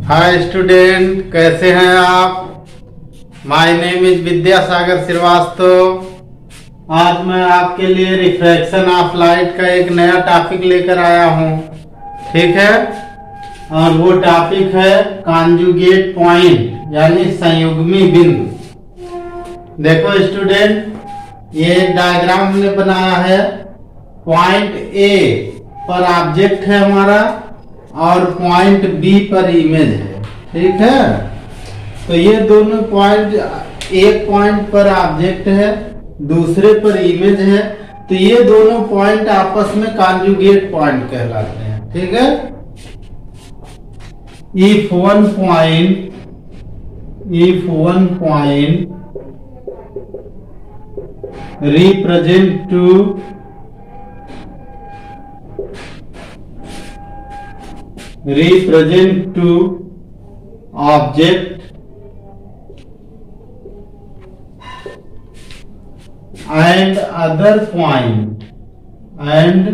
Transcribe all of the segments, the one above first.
Hi student, कैसे हैं आप। My name is Vidyasagar Srivastava. आज मैं आपके लिए रिफ्रैक्शन ऑफ लाइट का एक नया टॉपिक लेकर आया हूँ, ठीक है। और वो टॉपिक है कॉन्जुगेट पॉइंट यानी संयुग्मी बिंदु। देखो स्टूडेंट, ये एक डायग्राम हमने बनाया है। पॉइंट ए पर ऑब्जेक्ट है हमारा और पॉइंट बी पर इमेज है, ठीक है। तो ये दोनों पॉइंट, एक पॉइंट पर ऑब्जेक्ट है, दूसरे पर इमेज है, तो ये दोनों पॉइंट आपस में कॉन्जुगेट पॉइंट कहलाते हैं, ठीक है। If one point represent to object and other point represent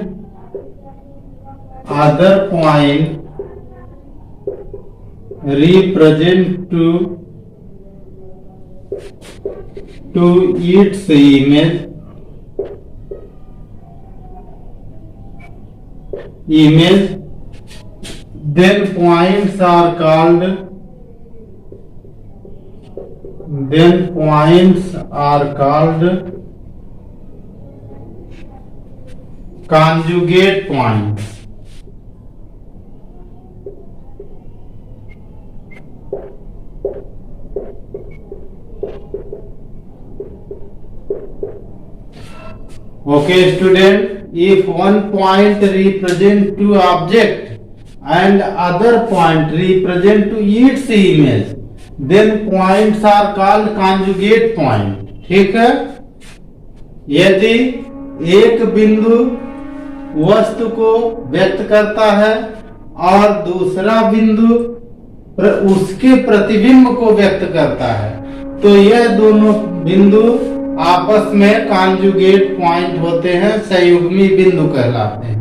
to its image, then points are called conjugate points. Okay student, if one point represent to object and other point represent to its image, then points are called conjugate point, ठीक है। यदि एक बिंदु वस्तु को व्यक्त करता है और दूसरा बिंदु उसके प्रतिबिंब को व्यक्त करता है, तो यह दोनों बिंदु आपस में कॉन्जुगेट पॉइंट होते हैं, संयुग्मी बिंदु कहलाते हैं।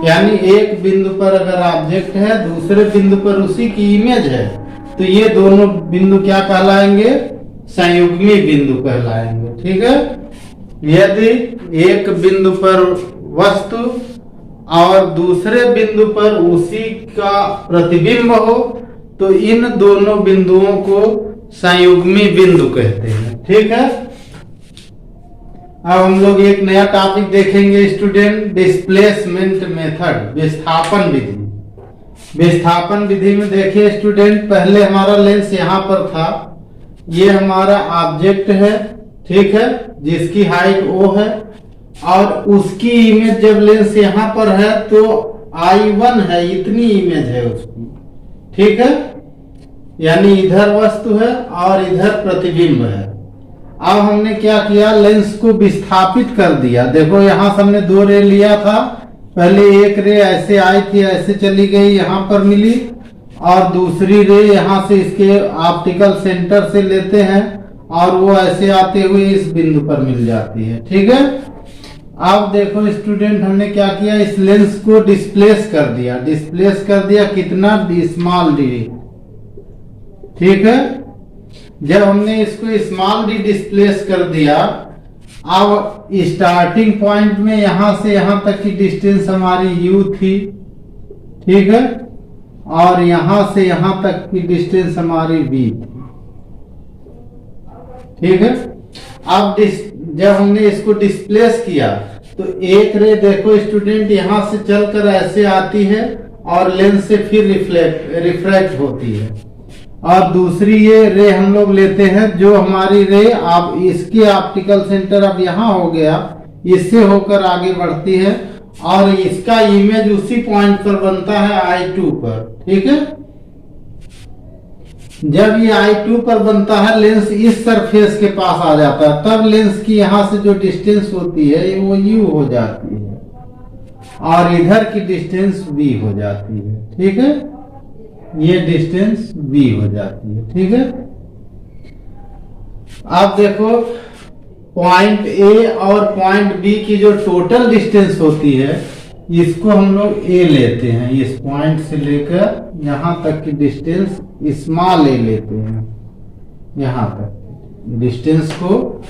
यानी एक बिंदु पर अगर ऑब्जेक्ट है, दूसरे बिंदु पर उसी की इमेज है, तो ये दोनों बिंदु क्या कहलाएंगे? संयुग्मी बिंदु कहलाएंगे, ठीक है। यदि एक बिंदु पर वस्तु और दूसरे बिंदु पर उसी का प्रतिबिंब हो, तो इन दोनों बिंदुओं को संयुग्मी बिंदु कहते हैं, ठीक है। अब हम लोग एक नया टॉपिक देखेंगे स्टूडेंट, डिस्प्लेसमेंट मेथड, विस्थापन विधि। विस्थापन विधि में देखिए स्टूडेंट, पहले हमारा लेंस यहाँ पर था, ये हमारा ऑब्जेक्ट है, ठीक है, जिसकी हाइट O है, और उसकी इमेज जब लेंस यहाँ पर है तो I1 है, इतनी इमेज है उसकी, ठीक है। यानी इधर वस्तु है और इधर प्रतिबिंब है। अब हमने क्या किया, लेंस को विस्थापित कर दिया। देखो यहाँ से हमने दो रे लिया था, पहले एक रे ऐसे आई थी, ऐसे चली गई, यहाँ पर मिली, और दूसरी रे यहाँ से इसके ऑप्टिकल सेंटर से लेते हैं और वो ऐसे आते हुए इस बिंदु पर मिल जाती है, ठीक है। अब देखो स्टूडेंट, हमने क्या किया, इस लेंस को डिस्प्लेस कर दिया कितना, स्मॉल डी, ठीक है। जब हमने इसको स्मॉल डी डिस्प्लेस कर दिया, अब स्टार्टिंग पॉइंट में यहां से यहां तक की डिस्टेंस हमारी u थी, ठीक है, और यहां से यहां तक की डिस्टेंस हमारी v थी, ठीक है। अब जब हमने इसको डिस्प्लेस किया तो एक रे देखो स्टूडेंट यहां से चलकर ऐसे आती है और लेंस से फिर रिफ्रैक्ट होती है, और दूसरी ये रे हम लोग लेते हैं जो हमारी रे अब इसके ऑप्टिकल सेंटर अब यहाँ हो गया, इससे होकर आगे बढ़ती है और इसका इमेज उसी पॉइंट पर बनता है I2 पर, ठीक है। जब ये I2 पर बनता है, लेंस इस सरफेस के पास आ जाता है, तब लेंस की यहाँ से जो डिस्टेंस होती है वो u हो जाती है और इधर की डिस्टेंस v हो जाती है, ठीक है। ये डिस्टेंस v हो जाती है, ठीक है। अब देखो पॉइंट ए और पॉइंट बी की जो टोटल डिस्टेंस होती है इसको हम लोग ए लेते हैं, इस पॉइंट से लेकर यहाँ तक की डिस्टेंस स्मॉल ए लेते हैं। यहाँ तक डिस्टेंस को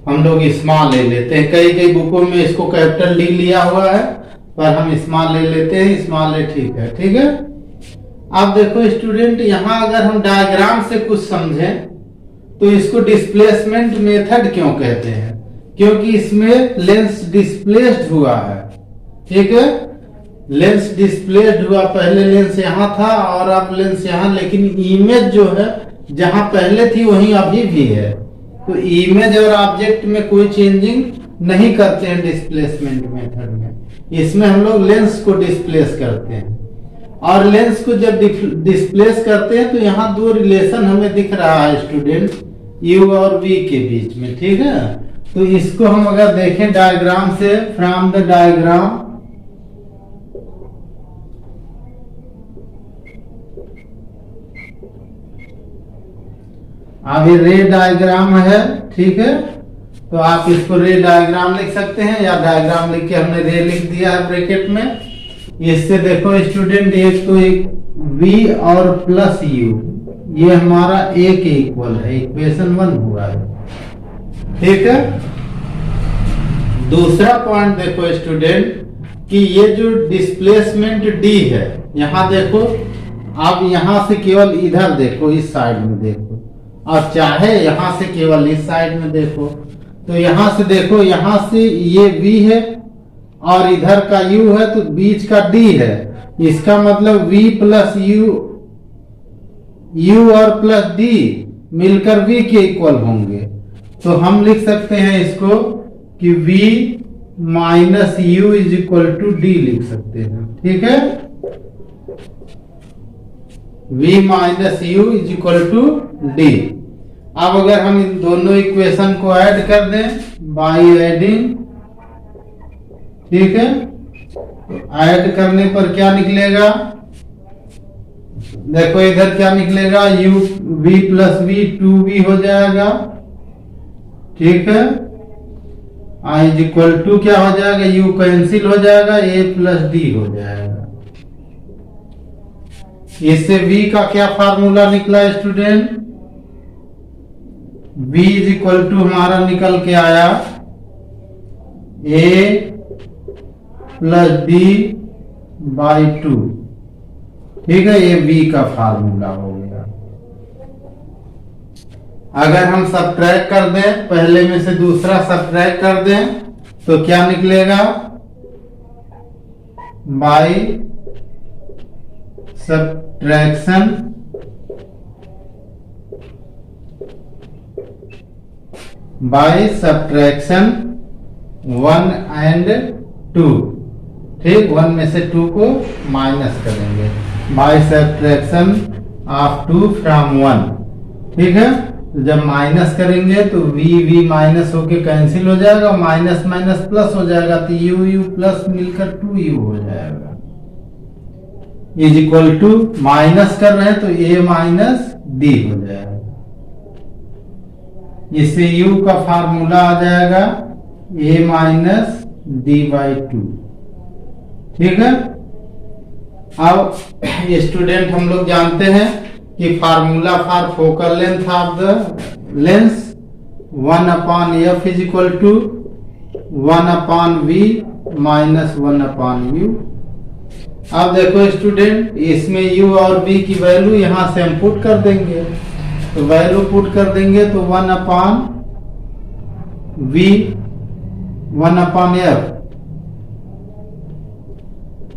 हम लोग स्मॉल ए लेते हैं। कई कई बुकों में इसको कैपिटल डी लिया हुआ है, पर हम स्मॉल ए लेते हैं। स्मॉल ए ठीक है, ठीक है। अब देखो स्टूडेंट, यहाँ अगर हम डायग्राम से कुछ समझें तो इसको डिस्प्लेसमेंट मेथड क्यों कहते हैं? क्योंकि इसमें लेंस डिस्प्लेस्ड हुआ है, ठीक है। लेंस डिस्प्लेस्ड हुआ, पहले लेंस यहाँ था और अब लेंस यहाँ, लेकिन इमेज जो है जहां पहले थी वहीं अभी भी है। तो इमेज और ऑब्जेक्ट में कोई चेंजिंग नहीं करते हैं डिस्प्लेसमेंट मेथड में। इसमें हम लोग लेंस को डिस्प्लेस करते हैं, और लेंस को जब डिस्प्लेस करते हैं तो यहाँ दो रिलेशन हमें दिख रहा है स्टूडेंट, u और v के बीच में, ठीक है। तो इसको हम अगर देखें डायग्राम से, फ्रॉम द डायग्राम, अब ये रे डायग्राम है, ठीक है। तो आप इसको रे डायग्राम लिख सकते हैं, या डायग्राम लिख के हमने रे लिख दिया है ब्रैकेट में। इससे देखो स्टूडेंट, एक तो एक v और प्लस u, ये हमारा a के इक्वल है, इक्वेशन 1 हुआ है, ठीक है। दूसरा पॉइंट देखो स्टूडेंट कि ये जो डिस्प्लेसमेंट d है, यहाँ देखो, आप यहाँ से केवल इधर देखो, इस साइड में देखो, और चाहे यहाँ से केवल इस साइड में देखो। तो यहाँ से देखो, यहाँ से ये v है और इधर का u है, तो बीच का d है। इसका मतलब v प्लस u और प्लस d मिलकर v के इक्वल होंगे। तो हम लिख सकते हैं इसको कि v minus u is equal to D लिख सकते हैं, ठीक है। v minus u is equal to D. अब अगर हम इन दोनों इक्वेशन को ऐड कर दें बाई एडिंग, ठीक है, तो ऐड करने पर क्या निकलेगा? देखो इधर क्या निकलेगा, u v plus v 2v हो जाएगा, ठीक है। आई इज इक्वल टू क्या हो जाएगा, u कैंसिल हो जाएगा, a प्लस डी हो जाएगा। इससे v का क्या फार्मूला निकला student? v is equal to हमारा निकल के आया a प्लस डी बाई 2, ठीक है। ये v का फार्मूला हो गया। अगर हम सब्ट्रैक्ट कर दें, पहले में से दूसरा सब्ट्रैक्ट कर दें, तो क्या निकलेगा? By subtraction by subtraction 1 and 2, ठीक। 1 में से 2 को माइनस करेंगे, बाई सब्ट्रैक्शन ऑफ 2 फ्रॉम 1, ठीक है। जब माइनस करेंगे तो v माइनस होके कैंसिल हो जाएगा, माइनस माइनस प्लस हो जाएगा, तो u प्लस मिलकर 2u हो जाएगा। इज इक्वल टू, माइनस कर रहे हैं तो a माइनस डी हो जाएगा। इससे u का फार्मूला आ जाएगा a माइनस डी बाई 2, ठीक है। अब स्टूडेंट हम लोग जानते हैं कि formula for focal length of the lens 1 upon F is equal to 1 upon V minus 1 upon U. अब देखो स्टूडेंट, इसमें u और v की वैल्यू यहां से हम पुट कर देंगे, तो वैल्यू पुट कर देंगे तो 1 upon v 1 upon f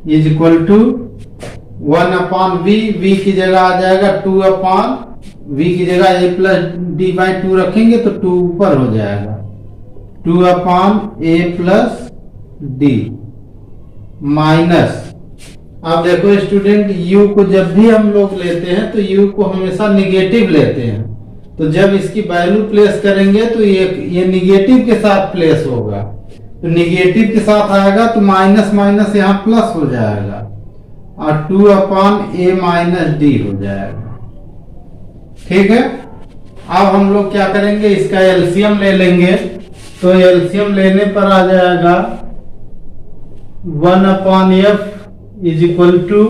is equal to 1 upon v की जगह आ जाएगा 2 अपॉन v की जगह a प्लस डी बाई 2 रखेंगे तो 2 ऊपर हो जाएगा, 2 upon a plus D minus. अब देखो स्टूडेंट, u को जब भी हम लोग लेते हैं तो u को हमेशा निगेटिव लेते हैं, तो जब इसकी वैल्यू प्लेस करेंगे तो ये निगेटिव के साथ प्लेस होगा, तो निगेटिव के साथ आएगा तो माइनस माइनस यहाँ प्लस हो जाएगा, और 2 अपॉन a माइनस डी हो जाएगा, ठीक है। अब हम लोग क्या करेंगे, इसका एलसीएम ले लेंगे, तो एलसीएम लेने पर आ जाएगा 1/f is equal to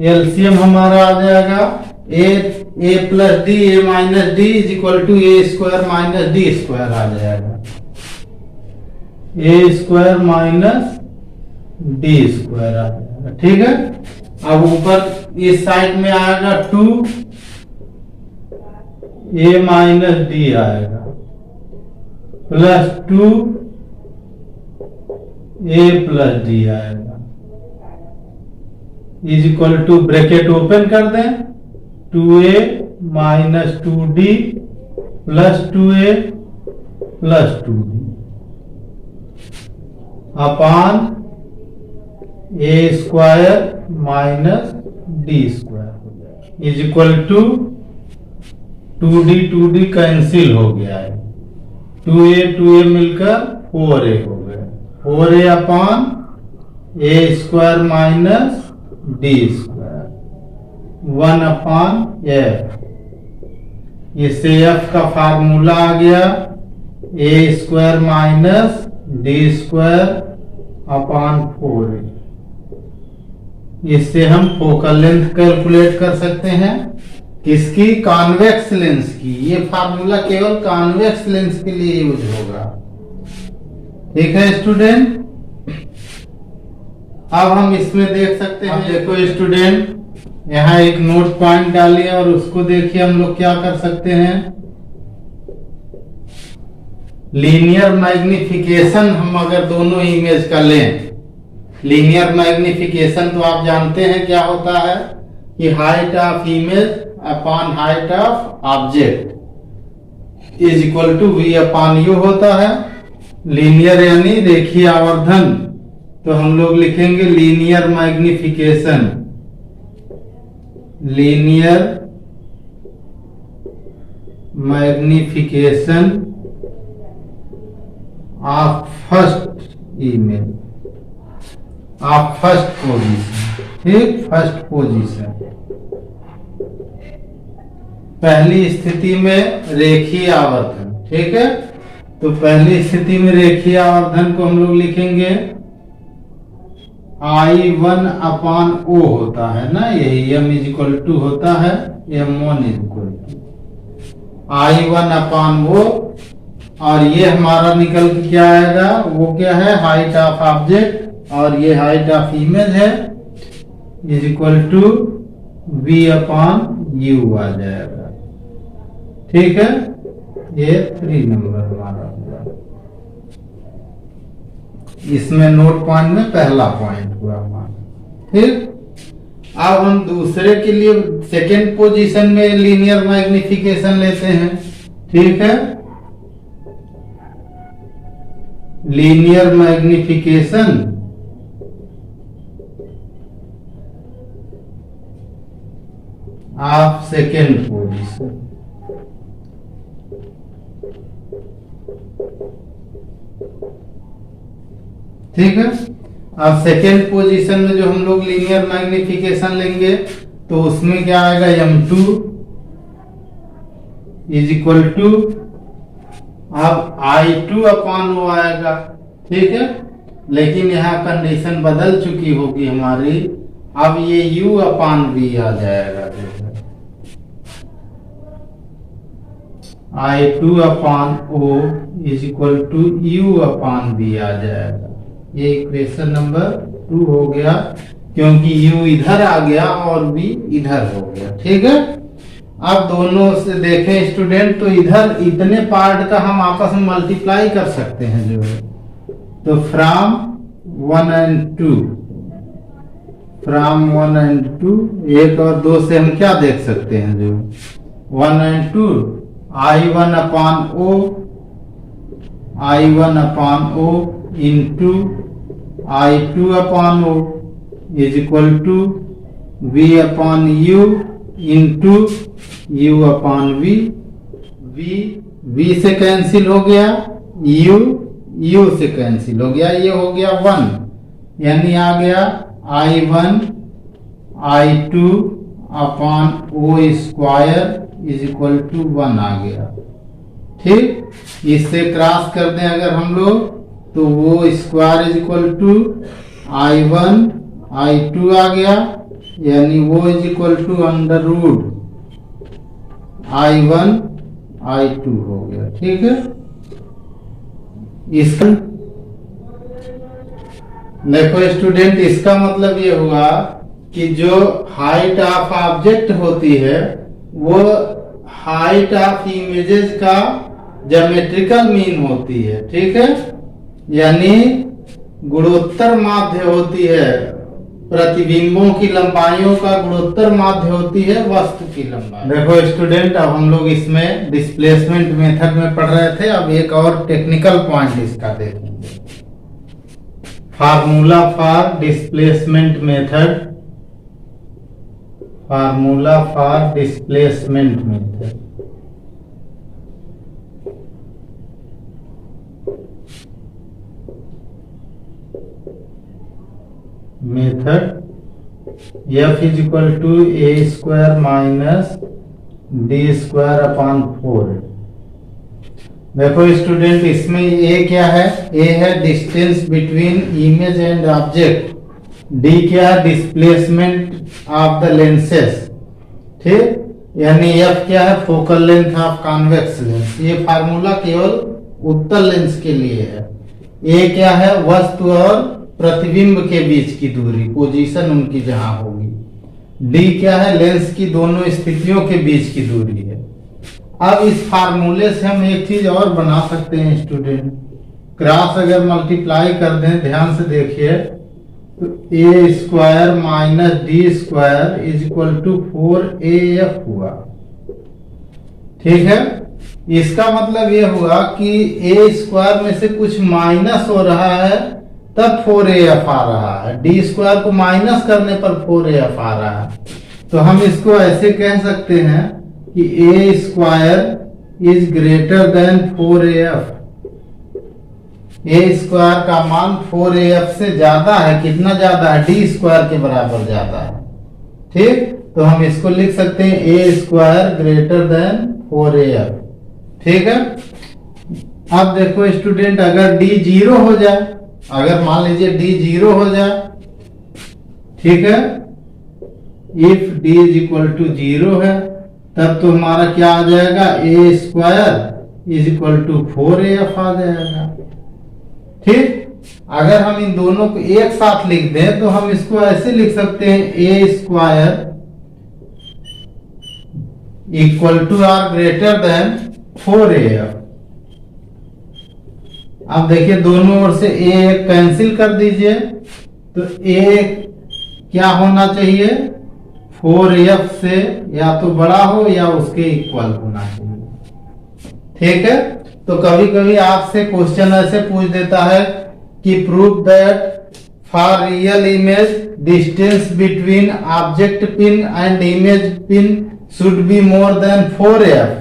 LCM हमारा आ जाएगा a plus d a minus d is equal to A square minus D square आ जाएगा, a square minus D square आ जाएगा। ठीक है, अब ऊपर इस साइड में आएगा 2 ए माइनस डी आएगा प्लस 2 ए प्लस डी आएगा is equal to bracket open कर दें 2a minus 2d plus 2a plus 2d upon a square minus D square is equal to 2d cancel हो गया है, 2a मिलकर 4a हो गया, 4a upon a square minus D square 1/f, इससे f का फार्मूला आ गया a square minus D square upon 4a। इससे हम फोकल लेंथ कैलकुलेट कर सकते हैं, किसकी? कॉन्वेक्स लेंस की। ये फार्मूला केवल कॉन्वेक्स लेंस के लिए यूज होगा। ठीक है स्टूडेंट, अब हम इसमें देख सकते हैं, देखो स्टूडेंट यहाँ एक नोट पॉइंट डालिए और उसको देखिए हम लोग क्या कर सकते हैं। लीनियर मैग्निफिकेशन हम अगर दोनों इमेज का लें, लीनियर मैग्निफिकेशन तो आप जानते हैं क्या होता है कि height of image upon height of object is equal to V upon U होता है। लीनियर यानी रेखीय आवर्धन, तो हम लोग लिखेंगे linear magnification, linear magnification of first image of first position. ठीक, फर्स्ट पोजीशन पहली स्थिति में रेखीय आवर्धन। ठीक है, तो पहली स्थिति में रेखीय आवर्धन को हम लोग लिखेंगे I1 अपान O होता है ना, यही m इज इक्वल टू होता है m1 is equal to I1 upon O, और ये हमारा निकल के क्या आएगा, वो क्या है, हाइट ऑफ ऑब्जेक्ट, और ये हाइट ऑफ इमेज है is equal to v upon u आ जाएगा। ठीक है, ये 3 नंबर हमारा हुआ। इसमें नोट पॉइंट में पहला पॉइंट हुआ हमारा। ठीक, अब हम दूसरे के लिए सेकेंड पोजीशन में लीनियर मैग्निफिकेशन लेते हैं। ठीक है, linear magnification of second position. ठीक है, अब सेकेंड पोजीशन में जो हम लोग लीनियर मैग्निफिकेशन लेंगे तो उसमें क्या आएगा, m2 इज इक्वल टू, अब I2 अपान वो आएगा। ठीक है, लेकिन यहाँ कंडीशन बदल चुकी होगी हमारी, अब ये u अपान v आ जाएगा। I2 upon O is equal to u upon v आ जाएगा। ये इक्वेशन नंबर 2 हो गया, क्योंकि u इधर आ गया और v इधर हो गया। ठीक है, अब दोनों से देखें स्टूडेंट, तो इधर इतने पार्ट का हम आपस में मल्टीप्लाई कर सकते हैं जो है, तो फ्रॉम 1 and 2, फ्रॉम 1 and 2, 1 और 2 से हम क्या देख सकते हैं, जो 1 and 2 I1 upon O, I1 upon O इंटू I2 upon O is equal to V upon U into U upon V। V से कैंसिल हो गया, U से कैंसिल हो गया, ये हो गया 1, यानी आ गया I1 I2 upon O square is equal to 1 आ गया। ठीक, इससे क्रॉस कर दें अगर हम लोग, तो वो square is equal to I1 I2 आ गया, यानी वो is equal to under root I1 I2 हो गया। ठीक है, इसका देखो स्टूडेंट, इसका मतलब ये हुआ कि जो हाइट ऑफ ऑब्जेक्ट होती है वो हाइट ऑफ इमेजेस का ज्योमेट्रिकल मीन होती है। ठीक है, यानी गुणोत्तर माध्य होती है, प्रतिबिंबों की लंबाइयों का गुणोत्तर माध्य होती है वस्तु की लंबाई। देखो स्टूडेंट, अब हम लोग इसमें डिस्प्लेसमेंट मेथड में पढ़ रहे थे, अब एक और टेक्निकल पॉइंट इसका देखेंगे। Formula for displacement method, formula for displacement method. Method F is equal to A square minus D square upon 4। देखो स्टूडेंट, इसमें ए क्या है? ए है distance between image and object, D क्या है? Displacement of the lenses. ठीक, यानी F क्या है? Focal length of convex lens. ये फार्मूला केवल उत्तल लेंस के लिए है। ए क्या है? वस्तु और प्रतिबिंब के बीच की दूरी, पोजीशन उनकी जहां होगी। डी क्या है? लेंस की दोनों स्थितियों के बीच की दूरी है। अब इस फार्मूले से हम एक चीज और बना सकते हैं स्टूडेंट, क्रॉस अगर मल्टीप्लाई कर दें, ध्यान से देखिए, तो a square minus D square is equal to 4AF हुआ। ठीक है, इसका मतलब ये हुआ कि ए स्क्वायर में से कुछ माइनस हो रहा है तब 4AF आ रहा है, डी स्क्वायर को माइनस करने पर 4AF आ रहा है। तो हम इसको ऐसे कह सकते हैं कि a square is greater than 4AF। A square का मान 4AF से ज्यादा है। कितना ज्यादा है? डी स्क्वायर के बराबर ज्यादा है। ठीक, तो हम इसको लिख सकते हैं a square greater than 4AF। ठीक है, अब देखो स्टूडेंट, अगर डी 0 हो जाए, अगर मान लीजिए डी 0 हो जाए, ठीक है, if d is equal to 0 है, तब तो हमारा क्या आ जाएगा? A square is equal to 4AF आ जाएगा। ठीक, अगर हम इन दोनों को एक साथ लिख दें तो हम इसको ऐसे लिख सकते हैं, a square equal to or greater than 4AF। अब देखिए, दोनों ओर से ए कैंसिल कर दीजिए, तो ए क्या होना चाहिए? 4AF से या तो बड़ा हो या उसके इक्वल होना चाहिए। ठीक है, तो कभी कभी आपसे क्वेश्चन ऐसे पूछ देता है कि prove that for real image distance between object pin and image pin should be more than 4AF।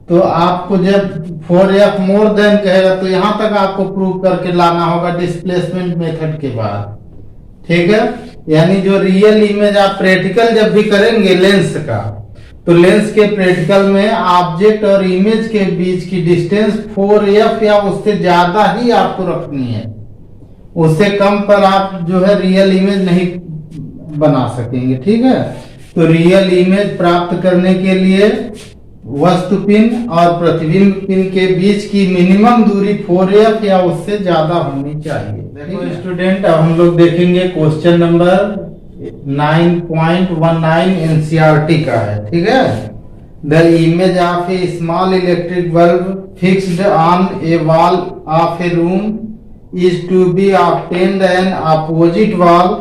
तो आपको जब 4AF मोर देन कहेगा तो यहां तक आपको प्रूव करके लाना होगा डिस्प्लेसमेंट मेथड के बाद। ठीक है, यानी जो रियल इमेज आप प्रैक्टिकल जब भी करेंगे लेंस का, तो लेंस के प्रैक्टिकल में ऑब्जेक्ट और इमेज के बीच की डिस्टेंस 4AF या उससे ज्यादा ही आपको रखनी है। उससे कम पर आप जो है रियल इमेज नहीं बना सकेंगे। ठीक है, तो रियल इमेज प्राप्त करने के लिए वस्तु पिन और प्रतिबिंब पिन के बीच की मिनिमम दूरी 4AF या उससे ज्यादा होनी चाहिए। देखो स्टूडेंट, अब हम लोग देखेंगे क्वेश्चन नंबर 9.19 एनसीईआरटी का है। ठीक है, the image of a small electric bulb fixed on a wall of a room is to be obtained an opposite wall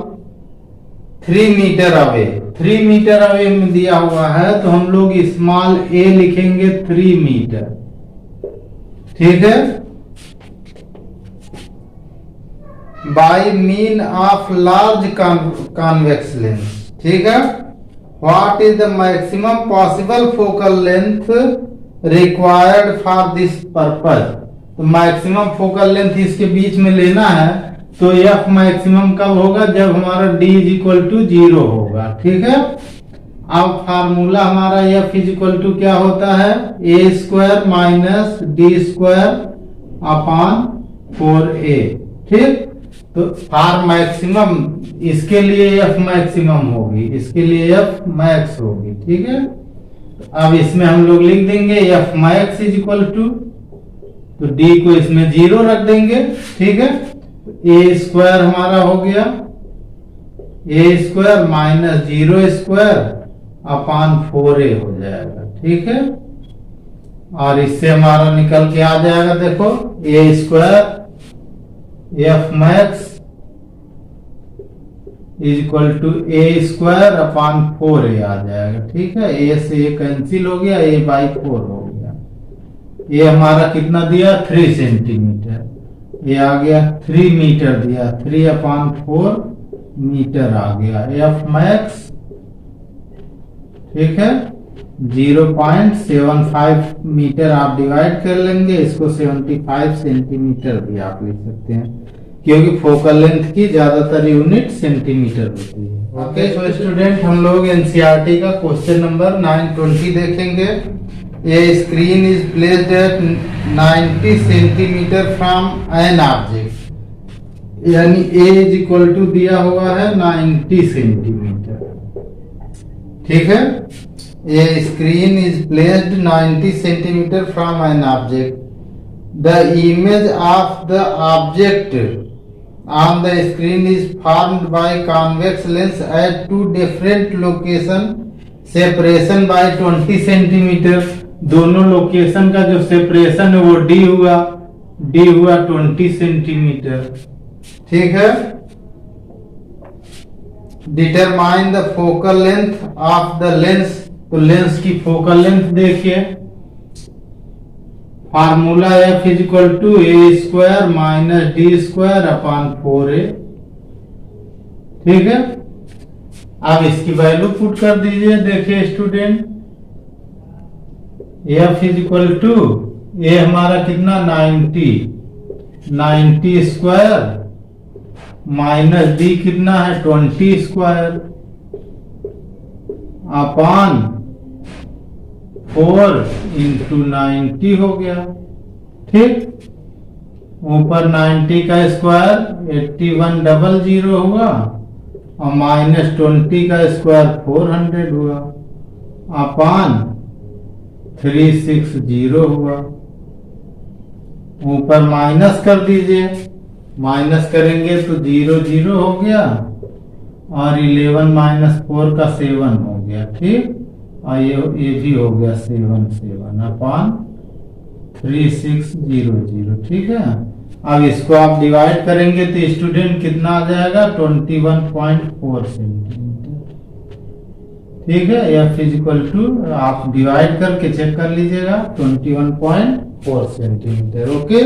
3 metre away. 3 metre away में दिया हुआ है, तो हम लोग स्मॉल ए लिखेंगे 3 मीटर। ठीक है, by mean of large convex lens. ठीक है, what is the maximum possible focal length required for this purpose. तो मैक्सिमम फोकल लेंथ इसके बीच में लेना है, तो एफ मैक्सिमम कब होगा? जब हमारा d इज इक्वल टू 0 होगा। ठीक है, अब फार्मूला हमारा एफ इज इक्वल टू क्या होता है? A square minus D square upon 4A। ठीक, तो फार मैक्सिमम इसके लिए एफ मैक्सिमम होगी, इसके लिए एफ मैक्स होगी, ठीक है। अब इसमें हम लोग लिख देंगे F max is equal to, तो डी को इसमें 0 रख देंगे, ठीक है। ए स्क्वायर हमारा हो गया a square minus 0 square upon 4a हो जाएगा, ठीक है। और इससे हमारा निकल के आ जाएगा, देखो a square f max is equal to A square upon 4a आ जाएगा, ठीक है। ए से ए कैंसिल हो गया, a बाई 4 हो गया। ये हमारा कितना दिया 3 सेंटीमीटर, ये आ गया 3 मीटर दिया, 3 अपान 4 मीटर आ गया एफ मैक्स, ठीक है। 0.75 मीटर आप डिवाइड कर लेंगे, इसको 75 सेंटीमीटर भी आप लिख सकते हैं, क्योंकि फोकल लेंथ की ज्यादातर यूनिट सेंटीमीटर होती है। ओके तो स्टूडेंट, हम लोग एनसीईआरटी का क्वेश्चन नंबर 920 देखेंगे। ए screen is placed at 90 centimetre from an object, यानी ए इज इक्वल टू दिया हुआ है 90 सेंटीमीटर, ठीक है। A screen is placed 90 centimeter from an object. The image of the object on the screen is formed by convex lens at two different location, separation by 20 centimeter. दोनों location का जो separation है वो d हुआ 20 centimetre, ठीक है। Determine the focal length of the lens. तो lens की फोकल लेंथ देखिए, formula F is equal to A square minus D square upon 4a, ठीक है। अब इसकी वैल्यू पुट कर दीजिए, देखिए student, f is equal to a हमारा कितना 90 स्क्वायर माइनस डी कितना है 20 स्क्वायर अपान 4 इंटू 90 हो गया, ठीक। ऊपर 90 का स्क्वायर 8100 हुआ और माइनस 20 का स्क्वायर 400 हुआ अपान 360 हुआ। ऊपर माइनस कर दीजिए, माइनस करेंगे तो 0 हो गया और 11 माइनस 4 का 7 हो गया, ठीक। और ये भी हो गया 7 अपान 3600, ठीक है। अब इसको आप डिवाइड करेंगे तो स्टूडेंट कितना आ जाएगा 21.4 सेंटीमीटर, ठीक है। एफ इज इक्वल टू आप डिवाइड करके चेक कर लीजिएगा 21.4 सेंटीमीटर, ओके।